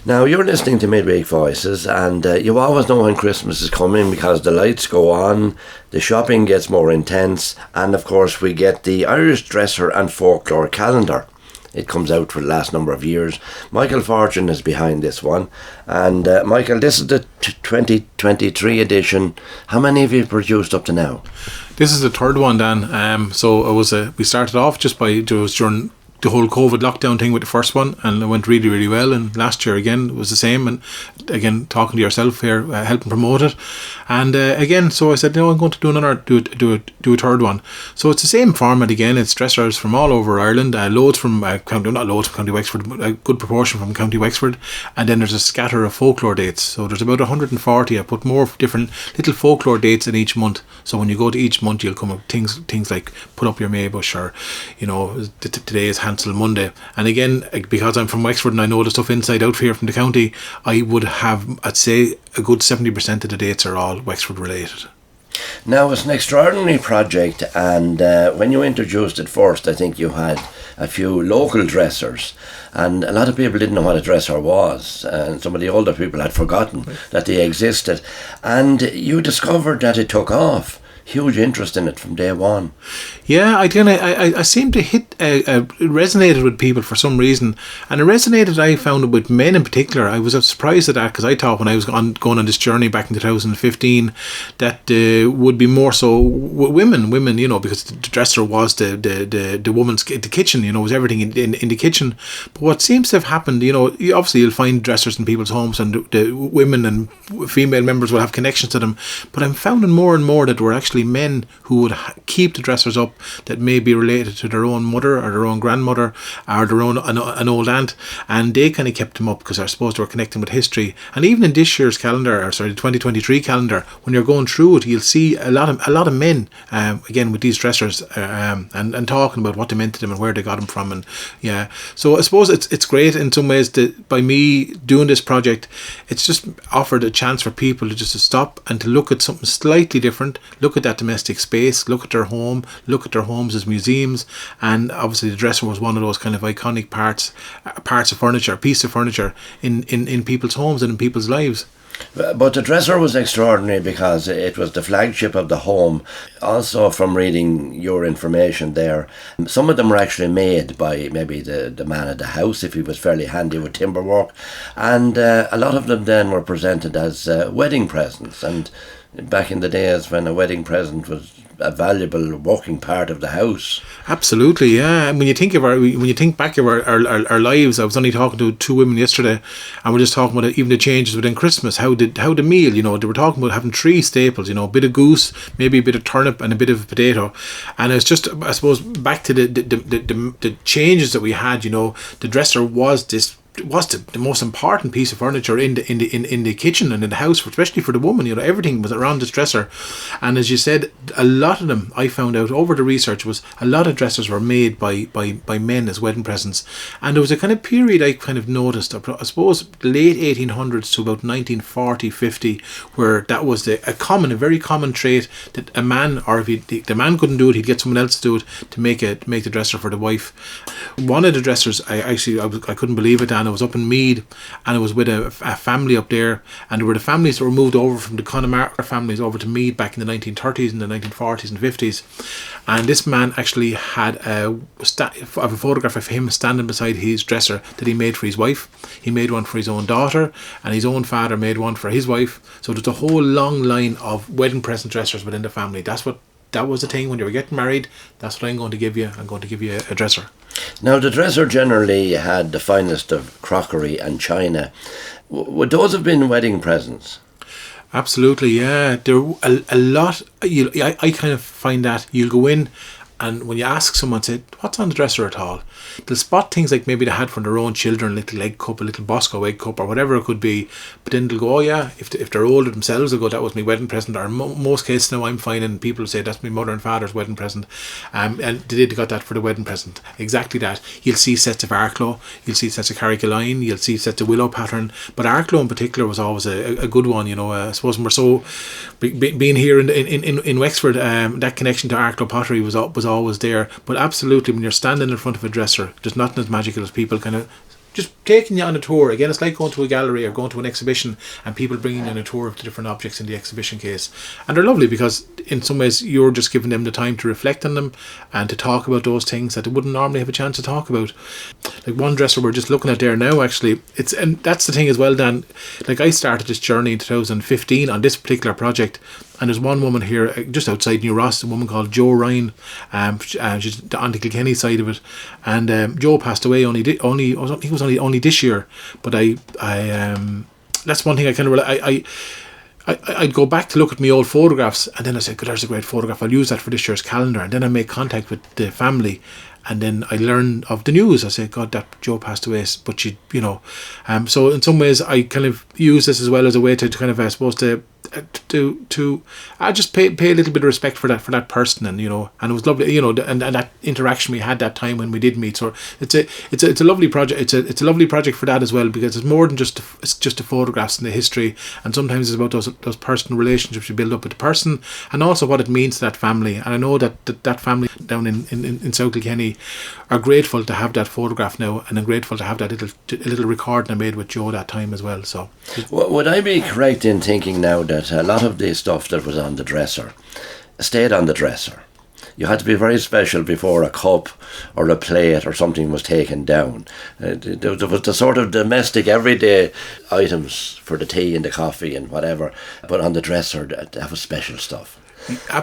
Now, you're listening to Midweek Voices, and you always know when Christmas is coming because the lights go on, the shopping gets more intense, and of course we get the Irish Dresser and Folklore calendar. It comes out for the last number of years. Michael Fortune is behind this one. And Michael, this is the 2023 edition. How many have you produced up to now? This is the third one, Dan. So it was we started off just by during the whole COVID lockdown thing with the first one, and it went really, really well. And last year again it was the same, and again talking to yourself here, helping promote it. And again, so I said, I'm going to do a third one. So it's the same format again. It's dressers from all over Ireland, loads from County Wexford, a good proportion from County Wexford, and then there's a scatter of folklore dates. So there's about 140. I put more different little folklore dates in each month. So when you go to each month, you'll come up things like put up your Maybush, or today is Hansel Monday. And again, because I'm from Wexford and I know the stuff inside out here from the county, I would have, I'd say, a good 70% of the dates are all Wexford related. Now, it's an extraordinary project, and when you introduced it first, I think you had a few local dressers, and a lot of people didn't know what a dresser was, and some of the older people had forgotten that they existed, and you discovered that it took off. Huge interest in it from day one. Yeah, I seem to it resonated with people for some reason, and it resonated, I found it, with men in particular. I was surprised at that, because I thought when I was going on this journey back in 2015 that would be more so women, because the dresser was the woman's, the kitchen, was everything in the kitchen. But what seems to have happened, obviously you'll find dressers in people's homes, and the women and female members will have connections to them. But I'm finding more and more that there were actually men who would keep the dressers up that may be related to their own mother or their own grandmother or their own an old aunt, and they kind of kept them up because I suppose they were connecting with history. And even in this year's calendar, the 2023 calendar, when you're going through it, you'll see a lot of men again with these dressers and talking about what they meant to them and where they got them from. And yeah, so I suppose it's great in some ways that by me doing this project, it's just offered a chance for people to just stop and to look at something slightly different, look at that domestic space, look at their home, look at their homes as museums. And obviously the dresser was one of those kind of iconic parts of furniture, piece of furniture in people's homes and in people's lives. But the dresser was extraordinary because it was the flagship of the home. Also, from reading your information there, some of them were actually made by maybe the man of the house, if he was fairly handy with timber work, and a lot of them then were presented as wedding presents. And back in the days when a wedding present was a valuable walking part of the house. Absolutely, yeah. And when you think back of our lives, I was only talking to two women yesterday, and we're just talking about even the changes within Christmas. How the meal, they were talking about having three staples, a bit of goose, maybe a bit of turnip, and a bit of potato. And it's just, I suppose, back to the changes that we had. The dresser was the most important piece of furniture in the kitchen and in the house, especially for the woman. Everything was around this dresser. And as you said, a lot of them, I found out over the research, was a lot of dressers were made by men as wedding presents. And there was a kind of period I kind of noticed, I suppose late 1800s to about 1940-50, where that was a very common trait that a man, or if the man couldn't do it, he'd get someone else to do it, to make the dresser for the wife. One of the dressers, I couldn't believe it, Dan. I was up in Meath, and it was with a family up there, and there were the families that were moved over from the Connemara families over to Meath back in the 1930s and the 1940s and 50s. And this man actually had a photograph of him standing beside his dresser that he made for his wife. He made one for his own daughter, and his own father made one for his wife. So there's a whole long line of wedding present dressers within the family. That was the thing when you were getting married. That's what I'm going to give you. I'm going to give you a dresser. Now, the dresser generally had the finest of crockery and china. Would those have been wedding presents? Absolutely, yeah. There a lot. I kind of find that you'll go in, and when you ask someone, say, what's on the dresser at all? They'll spot things like maybe they had from their own children, a little egg cup, a little Bosco egg cup, or whatever it could be. But then they'll go, oh yeah, if they're older themselves, they'll go, that was my wedding present. Or in most cases now I'm finding people say that's my mother and father's wedding present. And they got that for the wedding present. Exactly that. You'll see sets of Arklow, you'll see sets of Carrigaline, you'll see sets of willow pattern. But Arklow in particular was always a good one, I suppose we're so, being here in Wexford, that connection to Arklow pottery was always there. But absolutely, when you're standing in front of a dresser, there's nothing as magical as people kind of just taking you on a tour. Again, it's like going to a gallery or going to an exhibition and people bringing you on a tour of the different objects in the exhibition case. And they're lovely because in some ways you're just giving them the time to reflect on them and to talk about those things that they wouldn't normally have a chance to talk about. Like one dresser we're just looking at there now, actually, and that's the thing as well, Dan. Like I started this journey in 2015 on this particular project, and there's one woman here just outside New Ross, a woman called Jo Ryan. She's on the Kilkenny side of it, and Jo passed away only this year. But I that's one thing I kind of I'd go back to look at my old photographs, and then I said, "God, there's a great photograph. I'll use that for this year's calendar." And then I make contact with the family, and then I learn of the news. I say, "God, that Jo passed away," but she, so in some ways I kind of use this as well as a way to kind of, I suppose, to I just pay a little bit of respect for that person, and and it was lovely, and that interaction we had that time when we did meet. So it's a lovely project. It's a lovely project for that as well, because it's more than just the photographs and the history, and sometimes it's about those personal relationships you build up with the person, and also what it means to that family. And I know that family down in South Kilkenny are grateful to have that photograph now, and I'm grateful to have that little recording I made with Jo that time as well. So would I be correct in thinking now that a lot of the stuff that was on the dresser stayed on the dresser? You had to be very special before a cup or a plate or something was taken down. There was the sort of domestic everyday items for the tea and the coffee and whatever, but on the dresser that was special stuff.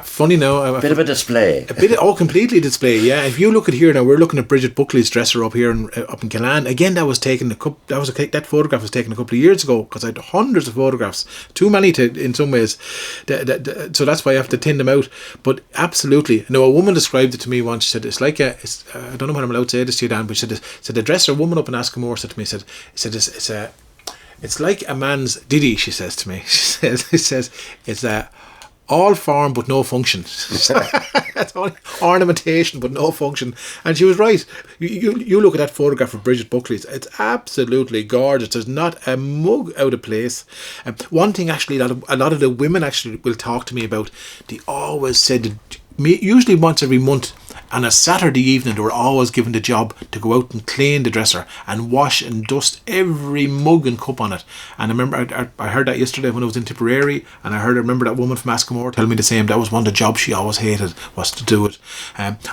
Funny now, a bit of a display. Completely display. Yeah, if you look at here now, we're looking at Bridget Buckley's dresser up here up in Killan. Again, that was taken that photograph was taken a couple of years ago, because I had hundreds of photographs, too many in some ways. So that's why I have to tin them out. But absolutely, a woman described it to me once. She said it's like I don't know what I'm allowed to say this to you, Dan, but she said the dresser, woman up in Askamore said to me, it's like a man's diddy. She says to me, she says it's all form but no function. That's all ornamentation but no function. And she was right. You look at that photograph of Bridget Buckley's, it's absolutely gorgeous. There's not a mug out of place. One thing actually that a lot of the women actually will talk to me about, they always said, usually once every month, on a Saturday evening, they were always given the job to go out and clean the dresser and wash and dust every mug and cup on it. And I remember I heard that yesterday when I was in Tipperary, and I remember that woman from Askamore tell me the same. That was one of the jobs she always hated, was to do it.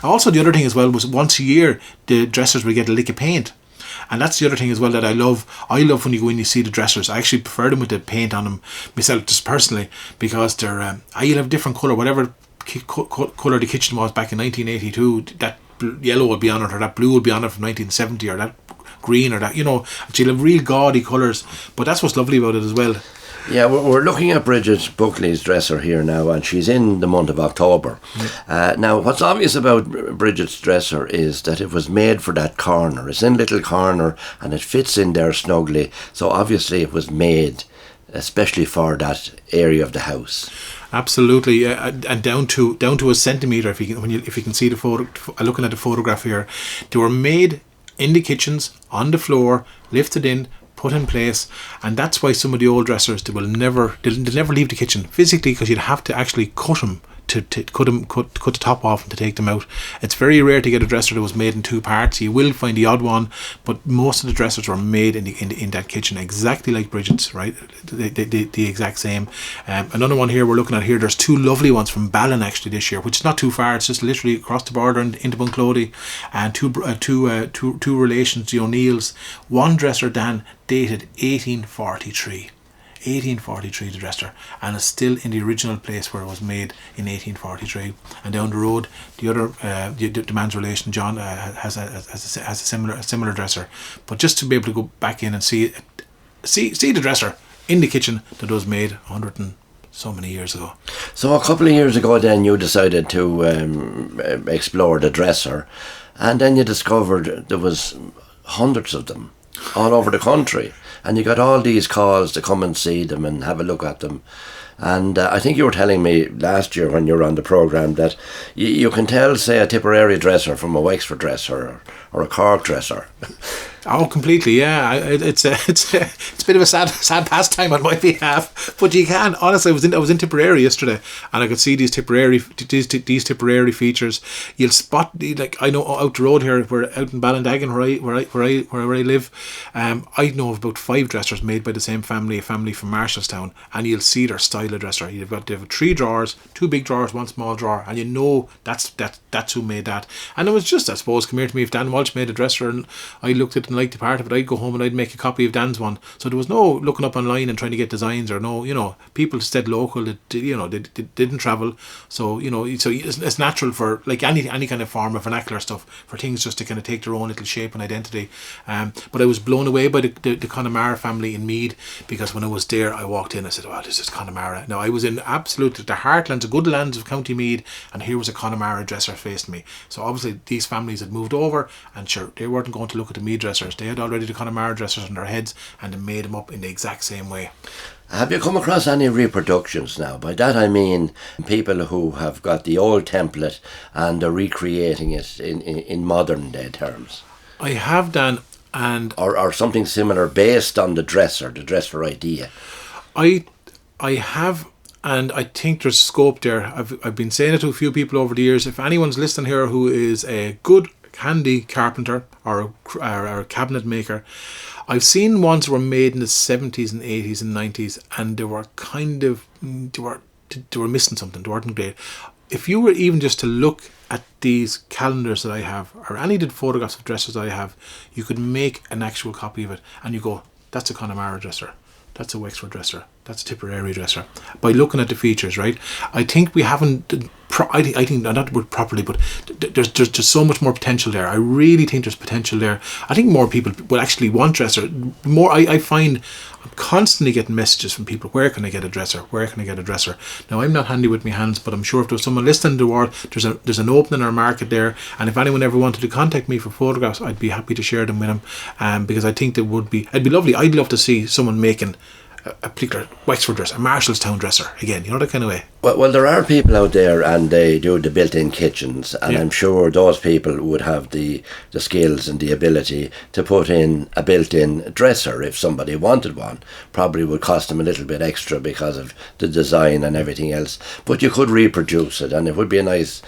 Also, the other thing as well was once a year the dressers would get a lick of paint. And that's the other thing as well that I love. I love when you go in and you see the dressers. I actually prefer them with the paint on them myself, just personally, because they're you'll have different colour, whatever colour the kitchen was back in 1982, that yellow would be on it, or that blue would be on it from 1970, or that green, or that, she'll have real gaudy colours. But that's what's lovely about it as well. Yeah, we're looking at Bridget Buckley's dresser here now, and she's in the month of October. Now, what's obvious about Bridget's dresser is that it was made for that corner. It's in a little corner and it fits in there snugly. So obviously it was made especially for that area of the house. Absolutely, and down to a centimetre. If you can see the photo, looking at the photograph here, they were made in the kitchens, on the floor, lifted in, put in place, and that's why some of the old dressers they'll never leave the kitchen physically, because you'd have to actually cut them to cut the top off and to take them out. It's very rare to get a dresser that was made in two parts. You will find the odd one, but most of the dressers were made in that kitchen, exactly like Bridget's, right? The exact same. Another one here we're looking at here, there's two lovely ones from Ballin actually this year, which is not too far. It's just literally across the border into Bunclody, and two relations, the O'Neills. One dresser, Dan, dated 1843. 1843 the dresser, and it's still in the original place where it was made in 1843. And down the road, the other the man's relation John has a similar dresser. But just to be able to go back in and see the dresser in the kitchen that was made 100 and so many years ago. So a couple of years ago then you decided to explore the dresser, and then you discovered there was hundreds of them all over the country. And you got all these calls to come and see them and have a look at them. And I think you were telling me last year when you were on the programme that you can tell, say, a Tipperary dresser from a Wexford dresser or a Cork dresser. Oh, completely, yeah. It's a bit of a sad pastime on my behalf, but you can honestly. I was in Tipperary yesterday, and I could see these Tipperary features. You'll spot like I know out the road here, we're out in Ballindagan where I live. I know of about 5 dressers made by the same family, a family from Marshallstown, and you'll see their style of dresser. They have 3 drawers, 2 big drawers, 1 small drawer, and you know that's who made that. And it was just, I suppose, come here to me, if Dan Walsh made a dresser and I looked at it and liked the part of it, I'd go home and I'd make a copy of Dan's one. So there was no looking up online and trying to get designs, or no, people stayed local. That they didn't travel, so so it's natural for like any kind of form of vernacular stuff for things just to kind of take their own little shape and identity. But I was blown away by the Connemara family in Meath, because when I was there, I walked in, I said, "Oh, this is Connemara." Now I was in absolute the heartlands, the good lands of County Meath, and here was a Connemara dresser facing me. So obviously these families had moved over, and sure, they weren't going to look at the Meath dressers. They had already the Connemara dressers on their heads, and they made them up in the exact same way. Have you come across any reproductions now? By that I mean people who have got the old template and are recreating it in modern day terms. I have done, and or something similar based on the dresser idea. I have, and I think there's scope there. I've been saying it to a few people over the years. If anyone's listening here who is a good handy carpenter or a cabinet maker, I've seen ones that were made in the 70s and 80s and 90s, and they were they were missing something. They weren't great. If you were even just to look at these calendars that I have, or any of the photographs of dressers that I have, you could make an actual copy of it, and you go, that's a Connemara dresser, that's a Wexford dresser, that's a Tipperary dresser, by looking at the features, right? I think we haven't, I think, not the word properly, but there's just so much more potential there. I really think there's potential there. I think more people will actually want dresser. More, I find I'm constantly getting messages from people, where can I get a dresser? Where can I get a dresser? Now, I'm not handy with my hands, but I'm sure if there's someone listening to the world, there's an opening in our market there, and if anyone ever wanted to contact me for photographs, I'd be happy to share them with them, because I think it'd be lovely. I'd love to see someone making a particular Wexford dresser, a Marshallstown dresser, again, that kind of way. Well, there are people out there, and they do the built-in kitchens, and I'm sure those people would have the skills and the ability to put in a built-in dresser if somebody wanted one. Probably would cost them a little bit extra because of the design and everything else, but you could reproduce it, and it would be a nice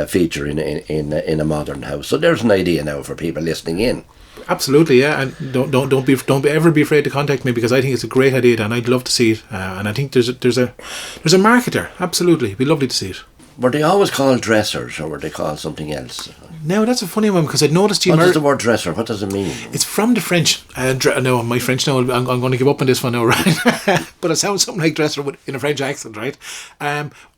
feature in a modern house. So there's an idea now for people listening in. Absolutely, yeah, and don't ever be afraid to contact me, because I think it's a great idea, and I'd love to see it, and I think there's a market there. Absolutely, it'd be lovely to see it. Were they always called dressers, or were they called something else? Now that's a funny one, because I noticed What does the word dresser? What does it mean? It's from the French. No, my French now. I'm going to give up on this one now, right? But it sounds something like dresser in a French accent, right?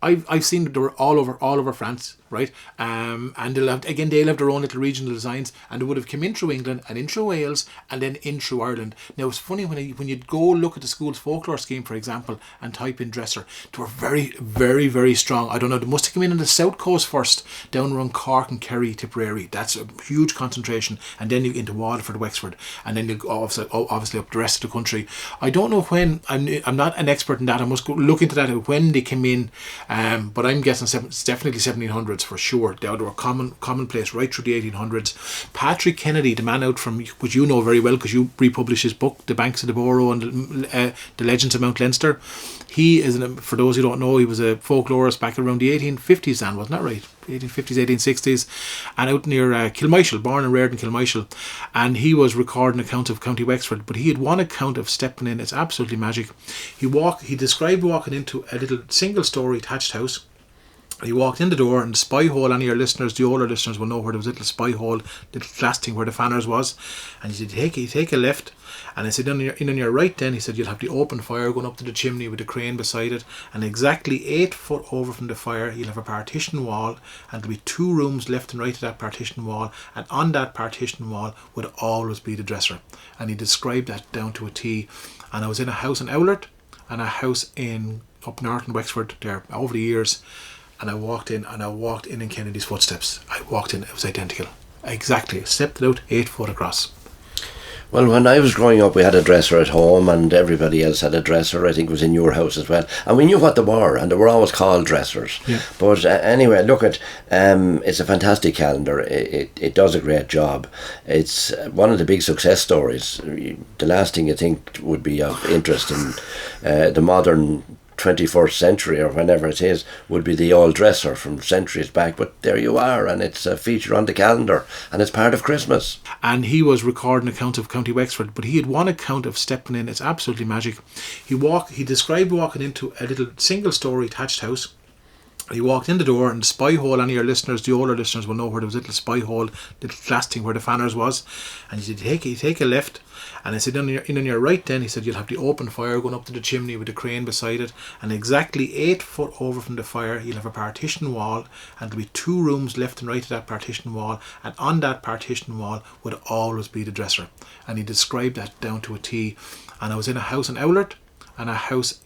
I've seen that they were all over France, right? And they'll have their own little regional designs, and they would have come in through England and in through Wales and then in through Ireland. Now it's funny when you go look at the school's folklore scheme, for example, and type in dresser, they were very, very, very strong. I don't know, they must have come in on the south coast first, down around Cork and Kerry, Tipperary. That's a huge concentration, and then you get into Waterford, Wexford, and then you go obviously up the rest of the country. I don't know when. I'm not an expert in that. I must go look into that when they came in. But I'm guessing it's definitely 1700s for sure. They were commonplace right through the 1800s. Patrick Kennedy, the man out from, which you know very well because you republished his book, The Banks of the Borough and the Legends of Mount Leinster. He is, for those who don't know, he was a folklorist back around the 1850s, Dan, wasn't that right? 1850s, 1860s, and out near Kilmichael, born and reared in Kilmichael, and he was recording accounts of County Wexford, but he had one account of stepping in. It's absolutely magic. He described walking into a little single-story thatched house. He walked in the door, and the spy hole, any of your listeners, the older listeners will know where there was a little spy hole, little glass thing where the fanners was, and he said, take a left, and he said, in on your right then, he said, you'll have the open fire going up to the chimney with the crane beside it, and exactly 8 foot over from the fire, you'll have a partition wall, and there'll be 2 rooms left and right of that partition wall, and on that partition wall would always be the dresser. And he described that down to a T. And I was in a house in Owlert, and a house up north in Wexford there over the years, and I walked in Kennedy's footsteps. I walked in, it was identical. Exactly. Stepped it out 8 foot across. Well, when I was growing up, we had a dresser at home, and everybody else had a dresser. I think it was in your house as well, and we knew what they were, and they were always called dressers. Yeah. But anyway, look at it's a fantastic calendar. It does a great job. It's one of the big success stories. The last thing you think would be of interest in the modern 21st century, or whenever it is, would be the old dresser from centuries back, but there you are, and it's a feature on the calendar, and it's part of Christmas. And he was recording accounts of County Wexford, but he had one account of stepping in. It's absolutely magic. He described walking into a little single story attached house. He walked in the door, and the spy hole, any of your listeners, the older listeners will know where there was a little spy hole, little glass thing where the fanners was. And he said, you take a left. And I said, in on your right then, he said, you'll have the open fire going up to the chimney with the crane beside it. And exactly 8 foot over from the fire, you'll have a partition wall. And there'll be 2 rooms left and right of that partition wall. And on that partition wall would always be the dresser. And he described that down to a T. And I was in a house in Owlert and a house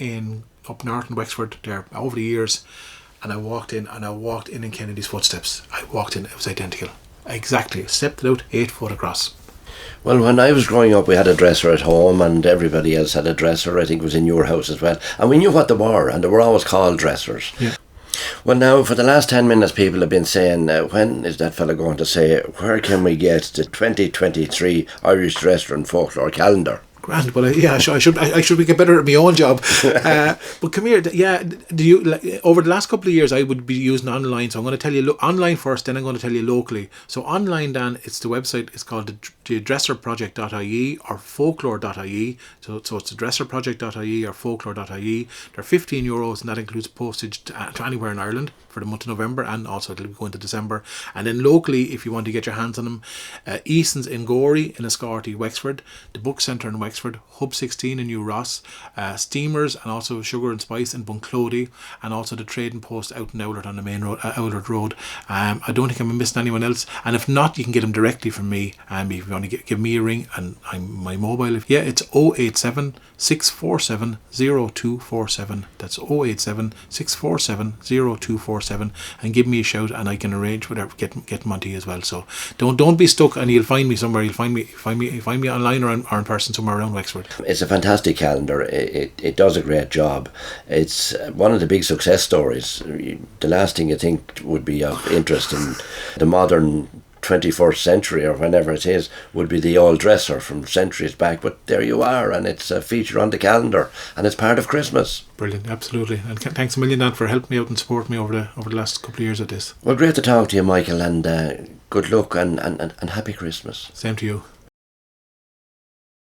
up north in Wexford there over the years. And I walked in Kennedy's footsteps. I walked in, it was identical. Exactly. Stepped out 8 foot across. Well, when I was growing up, we had a dresser at home, and everybody else had a dresser. I think it was in your house as well, and we knew what they were, and they were always called dressers. Yeah. Well, now, for the last 10 minutes, people have been saying, when is that fella going to say, where can we get the 2023 Irish Dresser and Folklore calendar? Grand, but I should get better at my own job. But come here, do you over the last couple of years I would be using online, so I'm going to tell you online first, then I'm going to tell you locally. So online, Dan, it's the website. It's called the dresserproject.ie or folklore.ie. So it's the dresserproject.ie or folklore.ie. They're €15, and that includes postage to anywhere in Ireland for the month of November, and also it'll go into December. And then locally, if you want to get your hands on them, Eason's in Gorey, in Escarty, Wexford, the Book Centre in Wexford, Hub 16 in New Ross, Steamers and also Sugar and Spice in Bunclody, and also the Trading Post out in Owlert on the main road, Owlert Road. I don't think I'm missing anyone else, and if not, you can get them directly from me. If you want to give me a ring, and my mobile, it's 087 647 0247. That's 087 647 0247, and give me a shout, and I can arrange whatever, get them onto you as well. So don't be stuck, and you'll find me somewhere. You'll find me online or in person somewhere around Wexford. It's a fantastic calendar. It does a great job. It's one of the big success stories. The last thing you think would be of interest in the modern 21st century, or whenever it is, would be the old dresser from centuries back, but there you are, and it's a feature on the calendar, and it's part of Christmas. Brilliant, absolutely. And thanks a million, Dan, for helping me out and supporting me over the last couple of years of this. Well, great to talk to you, Michael, and good luck and happy Christmas. Same to you.